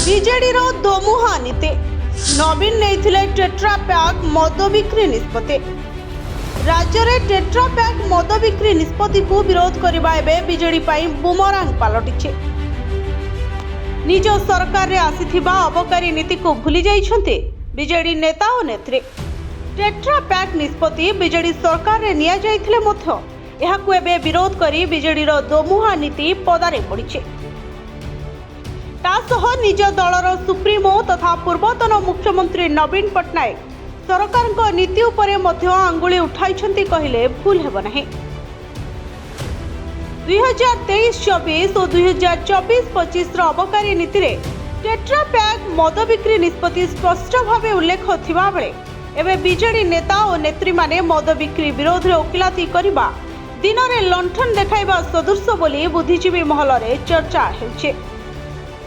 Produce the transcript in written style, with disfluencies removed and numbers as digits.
ବିଜେଡିର ଦୋମୁହା ନୀତି ନବୀନ ନେଇଥିଲେ ଟେଟ୍ରା ପ୍ୟାକ୍ ମଦ ବିକ୍ରି ନିଷ୍ପତ୍ତି। ରାଜ୍ୟରେ ଟେଟ୍ରା ପ୍ୟାକ୍ ମଦ ବିକ୍ରି ନିଷ୍ପତ୍ତିକୁ ବିରୋଧ କରିବା ଏବେ ବିଜେଡି ପାଇଁ ବୁମରାଙ୍ଗ ପାଲଟିଛି। ନିଜ ସରକାରରେ ଆସିଥିବା ଅବକାରୀ ନୀତିକୁ ଭୁଲି ଯାଇଛନ୍ତି ବିଜେଡି ନେତା ଓ ନେତ୍ରୀ। ଟେଟ୍ରା ପ୍ୟାକ୍ ନିଷ୍ପତ୍ତି ବିଜେଡି ସରକାରରେ ନିଆଯାଇଥିଲେ ମଧ୍ୟ ଏହାକୁ ଏବେ ବିରୋଧ କରି ବିଜେଡିର ଦୋମୁହା ନୀତି ପଦାରେ ପଡ଼ିଛି। ତାସହ ନିଜ ଦଳର ସୁପ୍ରିମୋ ତଥା ପୂର୍ବତନ ମୁଖ୍ୟମନ୍ତ୍ରୀ ନବୀନ ପଟ୍ଟନାୟକ ସରକାରଙ୍କ ନୀତି ଉପରେ ମଧ୍ୟ ଆଙ୍ଗୁଳି ଉଠାଇଛନ୍ତି କହିଲେ ଭୁଲ ହେବ ନାହିଁ। 2023-24 ଓ 2024-25 ଅବକାରୀ ନୀତିରେ ଟେଟ୍ରା ପ୍ୟାକ୍ ମଦ ବିକ୍ରି ନିଷ୍ପତ୍ତି ସ୍ପଷ୍ଟ ଭାବେ ଉଲ୍ଲେଖ ଥିବାବେଳେ ଏବେ ବିଜେଡି ନେତା ଓ ନେତ୍ରୀମାନେ ମଦ ବିକ୍ରି ବିରୋଧରେ ଓକିଲାତି କରିବା ଦିନରେ ଲଣ୍ଠନ ଦେଖାଇବା ସଦୃଶ ବୋଲି ବୁଦ୍ଧିଜୀବୀ ମହଲରେ ଚର୍ଚ୍ଚା ହେଉଛି।